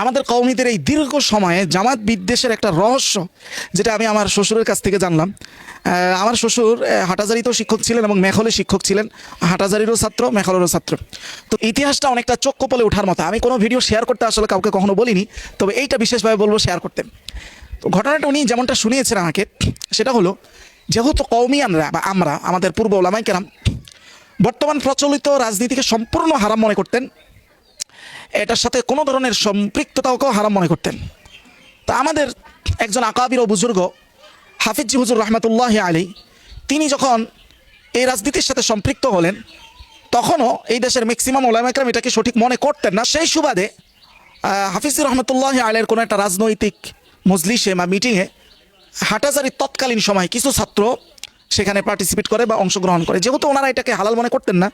আমাদের কওমিদের এই দীর্ঘ সময়ে জামাত বিদ্বেষের একটা রহস্য, যেটা আমি আমার শ্বশুরের কাছ থেকে জানলাম। আমার শ্বশুর হাটাজারিতেও শিক্ষক ছিলেন এবং মেখলে শিক্ষক ছিলেন, হাটাজারিরও ছাত্র, মেখলেরও ছাত্র। তো ইতিহাসটা অনেকটা চোখ কপলে ওঠার মতো। আমি কোনো ভিডিও শেয়ার করতে আসলে কাউকে কখনো বলিনি, তবে এইটা বিশেষভাবে বলবো শেয়ার করতেন। তো ঘটনাটা উনি যেমনটা শুনিয়েছেন আমাকে, সেটা হলো যেহেতু কওমিয়ানরা বা আমরা আমাদের পূর্ব ওলামায়ে কেরাম বর্তমান প্রচলিত রাজনীতিকে সম্পূর্ণ হারাম মনে করতেন, এটার সাথে কোনো ধরনের সম্পৃক্ততাকেও হারাম মনে করতেন। তা আমাদের একজন আকাবির ও বুজুর্গ হাফিজি হুজুর রহমতুল্লাহ আলী, তিনি যখন এই রাজনীতির সাথে সম্পৃক্ত হলেন, তখনও এই দেশের ম্যাক্সিমাম ওলামায়ে কেরাম এটাকে সঠিক মনে করতেন না। সেই সুবাদে হাফিজি রহমতুল্লাহ আলীর কোনো একটা রাজনৈতিক মজলিসে বা মিটিংয়ে হাটাজারির তৎকালীন সময় কিছু ছাত্র সেখানে পার্টিসিপেট করে বা অংশগ্রহণ করে। যেহেতু ওনারা এটাকে হালাল মনে করতেন না,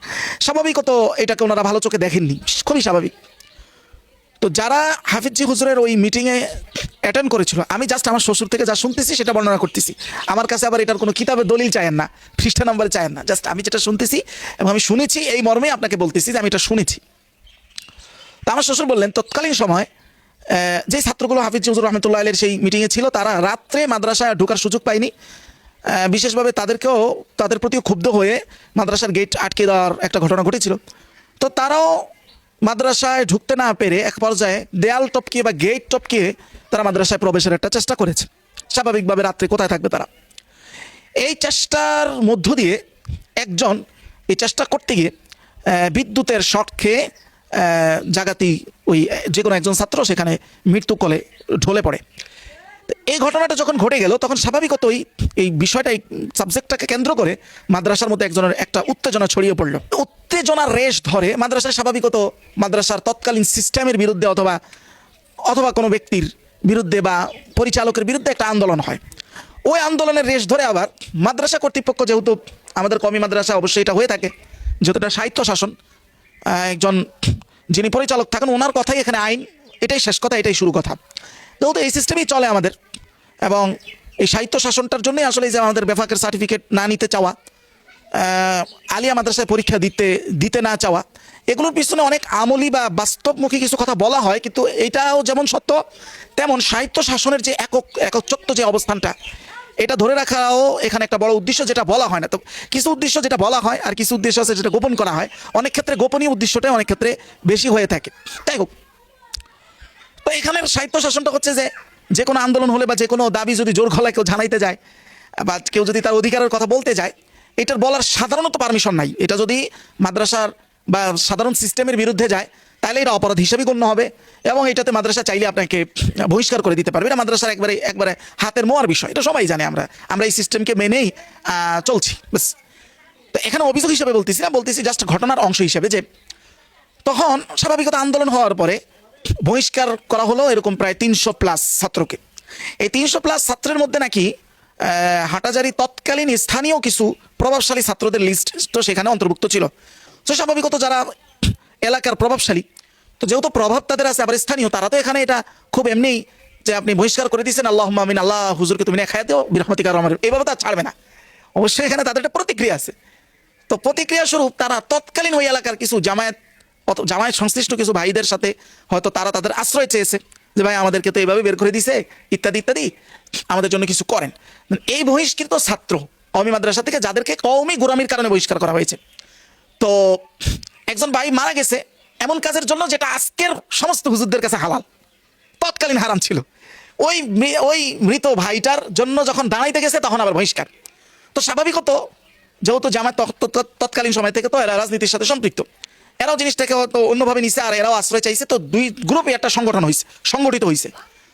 স্বাভাবিকত এটাকে ওনারা ভালো চোখে দেখেননি, খুবই স্বাভাবিক। তো যারা হাফিজি হুজুরের ওই মিটিংয়ে অ্যাটেন্ড করেছিল, আমি জাস্ট আমার শ্বশুর থেকে যা শুনতেছি সেটা বর্ণনা করতেছি। আমার কাছে আবার এটার কোনো কিতাবের দলিল চায়েন না, পৃষ্ঠা নাম্বার চায়েন না, জাস্ট আমি যেটা শুনতেছি এবং আমি শুনেছি এই মর্মে আপনাকে বলতেছি যে আমি এটা শুনেছি। তো আমার শ্বশুর বললেন তৎকালীন সময় যে ছাত্রগুলো হাফিজি হুজুর রহমতুল্লাহ আলীর সেই মিটিংয়ে ছিল, তারা রাত্রে মাদ্রাসায় ঢোকার সুযোগ পায়নি। বিশেষভাবে তাদের প্রতিও ক্ষুব্ধ হয়ে মাদ্রাসার গেট আটকে দেওয়ার একটা ঘটনা ঘটেছিল। তো তারাও মাদ্রাসায় ঢুকতে না পেরে এক পর্যায়ে দেয়াল টপকিয়ে বা গেট টপকিয়ে তারা মাদ্রাসায় প্রবেশের একটা চেষ্টা করেছে। স্বাভাবিকভাবে রাত্রে কোথায় থাকবে তারা? এই চেষ্টার মধ্য দিয়ে একজন এই চেষ্টা করতে গিয়ে বিদ্যুতের শর্ট খেয়ে জাগাতি ওই যে কোনো একজন ছাত্র সেখানে মৃত্যু কোলে ঢলে পড়ে। এই ঘটনাটা যখন ঘটে গেল, তখন স্বাভাবিকতই এই বিষয়টা, এই সাবজেক্টটাকে কেন্দ্র করে মাদ্রাসার মধ্যে একজনের একটা উত্তেজনা ছড়িয়ে পড়লো। উত্তেজনার রেশ ধরে মাদ্রাসায় স্বাভাবিকত মাদ্রাসার তৎকালীন সিস্টেমের বিরুদ্ধে অথবা কোনো ব্যক্তির বিরুদ্ধে বা পরিচালকের বিরুদ্ধে একটা আন্দোলন হয়। ওই আন্দোলনের রেশ ধরে আবার মাদ্রাসা কর্তৃপক্ষ, যেহেতু আমাদের কওমি মাদ্রাসা অবশ্যই এটা হয়ে থাকে, যেহেতু এটা সাহিত্য শাসন, একজন যিনি পরিচালক থাকেন ওনার কথাই এখানে আইন, এটাই শেষ কথা, এটাই শুরু কথা। যেহেতু এই সিস্টেমই চলে আমাদের, এবং এই সাহিত্য শাসনটার জন্যই আসলে যে আমাদের বেফাকের সার্টিফিকেট না নিতে চাওয়া, আলিয়া মাদ্রাসায় পরীক্ষা দিতে না চাওয়া, এগুলোর পিছনে অনেক আমলি বা বাস্তবমুখী কিছু কথা বলা হয়। কিন্তু এটাও যেমন সত্য, তেমন সাহিত্য শাসনের যে একচ্ছত্ব যে অবস্থানটা, এটা ধরে রাখাও এখানে একটা বড় উদ্দেশ্য, যেটা বলা হয় না। তো কিছু উদ্দেশ্য যেটা বলা হয়, আর কিছু উদ্দেশ্য আছে যেটা গোপন করা হয়। অনেক ক্ষেত্রে গোপনীয় উদ্দেশ্যটাই অনেক ক্ষেত্রে বেশি হয়ে থাকে। তাই হোক, তো এখানের সাহিত্য শাসনটা হচ্ছে যে কোনো আন্দোলন হলে বা যে কোনো দাবি যদি জোর গলায় কেউ জানাইতে যায় বা কেউ যদি তার অধিকারের কথা বলতে যায়, এটার বলার সাধারণত পারমিশন নাই। এটা যদি মাদ্রাসার বা সাধারণ সিস্টেমের বিরুদ্ধে যায়, তাহলে এটা অপরাধ হিসেবে গণ্য হবে, এবং এটাতে মাদ্রাসা চাইলে আপনাকে বহিষ্কার করে দিতে পারবে। এটা মাদ্রাসার একবারে হাতের মোয়ার বিষয়, এটা সবাই জানে। আমরা এই সিস্টেমকে মেনেই চলছি, বাস। তো এখানে অভিযোগ হিসেবে বলতেছি জাস্ট ঘটনার অংশ হিসেবে, যে তখন স্বাভাবিকত আন্দোলন হওয়ার পরে বহিষ্কার করা হলো এরকম প্রায় 300+ ছাত্রকে। এই 300+ ছাত্রের মধ্যে নাকি হাটাজারি তৎকালীন স্থানীয় কিছু প্রভাবশালী ছাত্রদের লিস্ট তো সেখানে অন্তর্ভুক্ত ছিল। তো স্বাভাবিকত যারা এলাকার প্রভাবশালী, তো যেহেতু প্রভাব তাদের আছে, আবার স্থানীয়, তারা তো এখানে এটা খুব এমনি যে আপনি বহিষ্কার করে দিয়েছেন, আল্লাহুম্মা আমিন, আল্লাহ হুজুরকে তুমি খাইয়া দিও বিরহমাতিকা রহমান, এইভাবে তার ছাড়বে না। অবশ্যই এখানে তাদের একটা প্রতিক্রিয়া আছে। তো প্রতিক্রিয়া স্বরূপ তারা তৎকালীন ওই এলাকার কিছু জামায়াত সংশ্লিষ্ট কিছু ভাইদের সাথে হয়তো তারা তাদের আশ্রয় চেয়েছে, যে ভাই আমাদেরকে তো এইভাবে বের করে দিছে, ইত্যাদি ইত্যাদি, আমাদের জন্য কিছু করেন। এই বহিষ্কৃত ছাত্র কওমি মাদ্রাসা থেকে, যাদেরকে কওমি গোলামির কারণে বহিষ্কার করা হয়েছে, তো একজন ভাই মারা গেছে এমন কাজের জন্য যেটা আজকের সমস্ত হুজুরদের কাছে হালাল, তৎকালীন হারাম ছিল। ওই মৃত ভাইটার জন্য যখন দাঁড়াইতে গেছে, তখন আবার বহিষ্কার। তো স্বাভাবিকত যেহেতু জামাত তৎকালীন সময় থেকে তো এরা রাজনীতির সাথে সম্পৃক্ত, এরাও জিনিসটাকে হয়তো অন্যভাবে নিছে, আর এরাও আশ্রয় চাইছে। তো দুই গ্রুপে একটা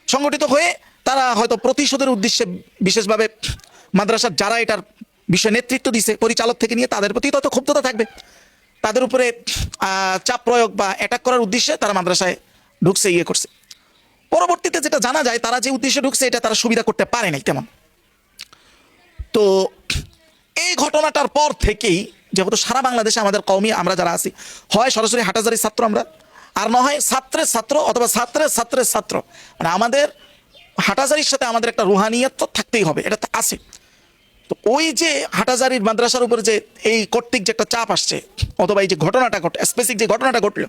সংগঠিত হয়ে তারা হয়তো প্রতিশোধের উদ্দেশ্যে, বিশেষভাবে মাদ্রাসার যারা এটার বিষয়ে নেতৃত্ব দিছে, পরিচালক থেকে নিয়ে, তাদের প্রতি তত ক্ষুব্ধতা থাকবে, তাদের উপরে চাপ প্রয়োগ বা অ্যাটাক করার উদ্দেশ্যে তারা মাদ্রাসায় ঢুকছে, করছে। পরবর্তীতে যেটা জানা যায়, তারা যে উদ্দেশ্যে ঢুকছে এটা তারা সুবিধা করতে পারে নাই তেমন। তো এই ঘটনাটার পর থেকেই, যেহেতু সারা বাংলাদেশে আমাদের কওমি আমরা যারা আছি, হয় সরাসরি হাটাজারির ছাত্র আমরা, আর না হয় ছাত্রের ছাত্র অথবা ছাত্রের ছাত্র, মানে আমাদের হাটাজারির সাথে আমাদের একটা রুহানিয়ত তো থাকতেই হবে, এটা তো আছে। তো ওই যে হাটাজারির মাদ্রাসার উপরে যে এই কর্তৃক যে একটা চাপ আসছে, অথবা এই যে ঘটনাটা ঘটে, স্পেসিফিক যে ঘটনাটা ঘটলো,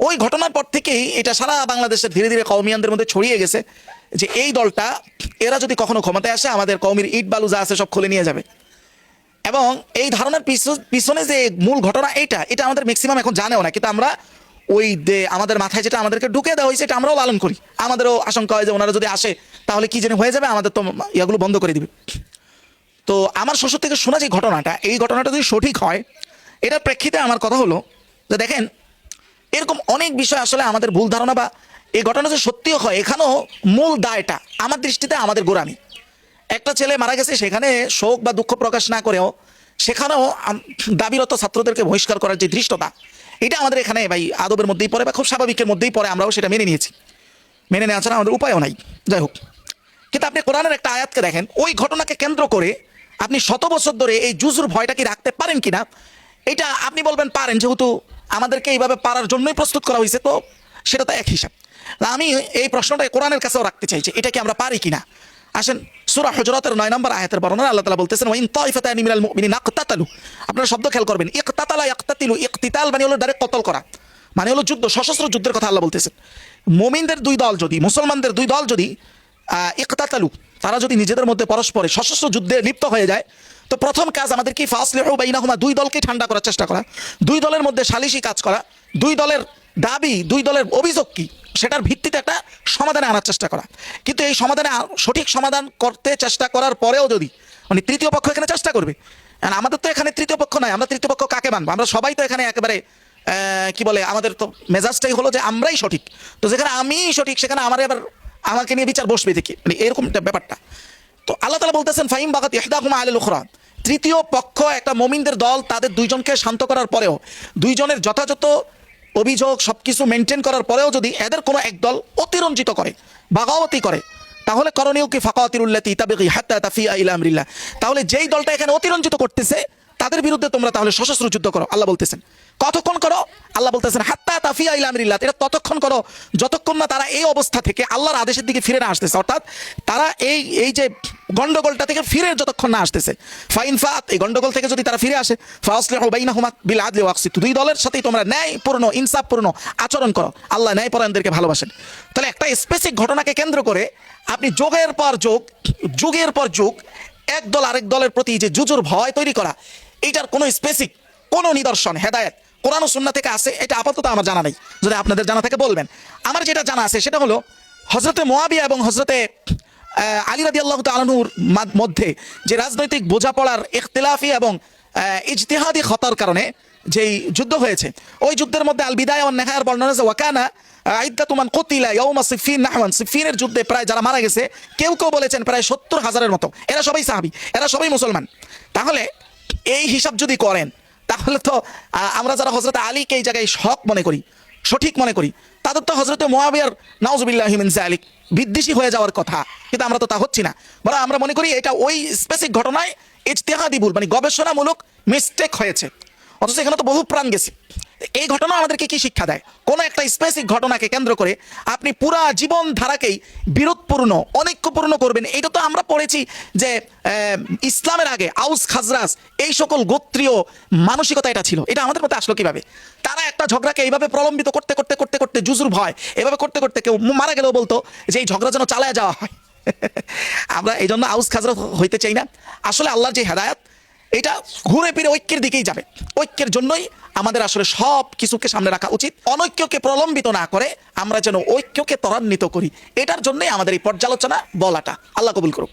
ওই ঘটনার পর থেকেই এটা সারা বাংলাদেশের ধীরে ধীরে কওমিয়ানদের মধ্যে ছড়িয়ে গেছে যে এই দলটা, এরা যদি কখনো ক্ষমতায় আসে আমাদের কওমির ইট বালু যা আছে সব খুলে নিয়ে যাবে। এবং এই ধারণার পিছনে যে মূল ঘটনা এটা আমাদের ম্যাক্সিমাম এখন জানেও না, কিন্তু আমরা ওই আমাদের মাথায় যেটা আমাদেরকে ঢুকে দেওয়া হয়েছে এটা আমরাও লালন করি। আমাদেরও আশঙ্কা হয় যে ওনারা যদি আসে তাহলে কি যেন হয়ে যাবে, আমাদের তো ইয়াগুলো বন্ধ করে দিবে। তো আমার শ্বশুর থেকে শোনা যে ঘটনাটা, এই ঘটনাটা যদি সঠিক হয়, এটার প্রেক্ষিতে আমার কথা হলো যে দেখেন, এরকম অনেক বিষয় আসলে আমাদের ভুল ধারণা, বা এই ঘটনা যে সত্যিও হয়, এখানেও মূল দায়টা আমার দৃষ্টিতে আমাদের গোড়ামি। একটা ছেলে মারা গেছে, সেখানে শোক বা দুঃখ প্রকাশ না করেও সেখানেও দাবিরত ছাত্রদেরকে বহিষ্কার করার যে ধৃষ্টতা, এটা আমাদের এখানে ভাই আদবের মধ্যেই পড়ে, বা খুব স্বাভাবিকের মধ্যেই পড়ে। আমরাও সেটা মেনে নিয়েছি, মেনে নেওয়া ছাড়া আমাদের উপায়ও নাই। যাই হোক, কিন্তু আপনি কোরআনের একটা আয়াতকে দেখেন, ওই ঘটনাকে কেন্দ্র করে আপনি শত বছর ধরে এই জুজুর ভয়টা কি রাখতে পারেন কিনা, এটা আপনি বলবেন পারেন, যেহেতু আমাদেরকে এইভাবে পারার জন্যই প্রস্তুত করা হয়েছে, তো সেটা তো এক হিসাব। আমি এই প্রশ্নটা কোরআনের কাছেও রাখতে চাইছি, এটা কি আমরা পারি কিনা। আসেন, সূরা হুজুরাতের 9 নম্বর আয়াতের বর্ণনা আল্লাহ তাআলা বলতেছেন, ওয়া ইন তাইফাতানি মিনাল মুমিনিনা ইকতাতালু। আপনারা শব্দ খেয়াল করবেন, ইকতাতালা ইয়াকতাতিলু, ইকতিতাল মানে হলো ডাইরেক্ট কতল করা, মানে হলো যুদ্ধ, সশস্ত্র যুদ্ধের কথা আল্লাহ বলতেছেন। মুমিনদের দুই দল যদি, মুসলমানদের দুই দল যদি ইকতাতালু, তারা যদি নিজেদের মধ্যে পরস্পরে সশস্ত্র যুদ্ধে লিপ্ত হয়ে যায়, তো প্রথম কাজ আমাদের কি, ফাসলিহু বাইনাহুমা, দুই দলকে ঠান্ডা করার চেষ্টা করা, দুই দলের মধ্যে সালিশি কাজ করা, দুই দলের দাবি, দুই দলের অভিযোগ কি সেটার ভিত্তিতে একটা সমাধানে আনার চেষ্টা করা। কিন্তু এই সমাধানে সঠিক সমাধান করতে চেষ্টা করার পরেও যদি মানে তৃতীয় পক্ষ এখানে চেষ্টা করবে, আমাদের তো এখানে তৃতীয় পক্ষ নাই, আমরা তৃতীয় পক্ষ কাকে মানবো? আমরা সবাই তো এখানে একেবারে কি বলে, আমাদের তো মেজাজটাই হলো যে আমরাই সঠিক, তো যেখানে আমি সঠিক সেখানে আমাকে নিয়ে বিচার বসবে দেখি, মানে এরকম ব্যাপারটা। তো আল্লাহ তাআলা বলতেছেন, ফাইম বাগাত ইহদাহুমা আলাল উখরা, তৃতীয় পক্ষ একটা মুমিনদের দল তাদের দুইজনকে শান্ত করার পরেও, দুইজনের যথাযথ অভিযোগ সবকিছু মেনটেন করার পরেও যদি এদের কোনো এক দল অতিরঞ্জিত করে, বাগাওয়াতি করে, তাহলে করণীয় কি, ফাকাতিলুল্লাতী তাবগী হাত্তা তাফিয়া ইলা আমরিল্লাহ, তাহলে যেই দলটা এখানে অতিরঞ্জিত করতেছে তাদের বিরুদ্ধে তোমরা তাহলে সশস্ত্র যুদ্ধ করো। আল্লাহ বলতেছেন কতক্ষণ করো? আল্লাহ বলতেছেন হাত্তা তাফিয়া ইলা আমরিল্লাহ, এটা ততক্ষণ করো যতক্ষণ না তারা এই অবস্থা থেকে আল্লাহর আদেশের দিকে ফিরে না আসতেছে, অর্থাৎ তারা এই যে গন্ডগোলটা থেকে ফিরে যতক্ষণ না আসতেছে। ফাইন ফাত, এই গন্ডগোল থেকে যদি তারা ফিরে আসে, ফাসলিহু বাইনাহুমা বিল আদলি ওয়া আকসিতু, দুই দলের সাথেই তোমরা ন্যায়পূর্ণ ইনসাফপূর্ণ আচরণ করো। আল্লাহ ন্যায়পরায়ণদেরকে ভালোবাসেন। তাহলে একটা স্পেসিফিক ঘটনাকে কেন্দ্র করে আপনি যুগের পর যুগ, যুগের পর যুগ এক দল আরেক দলের প্রতি যে জুজুর ভয় তৈরি করা, এইটার কোনো স্পেসিফিক কোনো নিদর্শন হেদায়েত কোরআন ও সুন্নাহ থেকে আসে এটা আপাতত আমার জানা নেই। যদি আপনাদের জানা থাকে বলবেন। আমার যেটা জানা আছে সেটা হলো হযরতে মুয়াবিয়া এবং হযরতে আলী রাদিয়াল্লাহু তাআলা আনহুর মধ্যে যে রাজনৈতিক বোঝাপড়ার ইখতিলাফি এবং ইজতিহাদি খতার কারণে যেই যুদ্ধ হয়েছে, ওই যুদ্ধের মধ্যে আল বিদায়া ওয়ান নিহায়ার বর্ণনা আছে, ওয়াকানা আইদ্দাতু মান কুতিলা ইয়াউমা সিফফিন নাহওয়ান, সিফফিনের যুদ্ধে প্রায় যারা মারা গেছে কেউ কেউ বলেছেন প্রায় 70,000-এর মতো, এরা সবাই সাহাবী, এরা সবাই মুসলমান। তাহলে এই হিসাব যদি করেন তাহলে তো আমরা যারা হযরত আলীকে এই জায়গায় হক মনে করি, সঠিক মনে করি, তাদের তো হযরতে মুয়াবিয়ার নাউযুবিল্লাহি মিন যালিক বিদ্বেষী হয়ে যাওয়ার কথা, কিন্তু আমরা তো তা হচ্ছি না। বরং আমরা মনে করি এটা ওই স্পেসিফিক ঘটনায় ইজতিহাদি ভুল, মানে গবেষণামূলক মিস্টেক হয়েছে, অথচ এখানে তো বহু প্রাণ গেছে। এই ঘটনা আমাদেরকে কি শিক্ষা দেয়? কোনো একটা স্পেসিফিক ঘটনাকে কেন্দ্র করে আপনি পুরা জীবন ধারাকেই বিরোধপূর্ণ অনৈক্যপূর্ণ করবেন, এটা তো আমরা পড়েছি যে ইসলামের আগে আউস খাজরাজ এই সকল গোত্রীয় মানসিকতা এটা ছিল। এটা আমাদের মধ্যে আসলো কিভাবে? তারা একটা ঝগড়াকে এইভাবে প্রলম্বিত করতে করতে করতে করতে জুজুর ভয় এভাবে করতে করতে কেউ মারা গেলেও বলতো যে এই ঝগড়া যেন চালায় যাওয়া হয়। আমরা এই জন্য আউস খাজরাজ হইতে চাই না। আসলে আল্লাহর যে হেদায়েত, এটা ঘুরে ফিরে ঐক্যের দিকেই যাবে। ঐক্যের জন্যই আমাদের আসলে সব কিছুকে সামনে রাখা উচিত, অনৈক্যকে প্রলম্বিত না করে আমরা যেন ঐক্যকে ত্বরান্বিত করি। এটার জন্যই আমাদের এই পর্যালোচনা বলাটা। আল্লাহ কবুল করুক।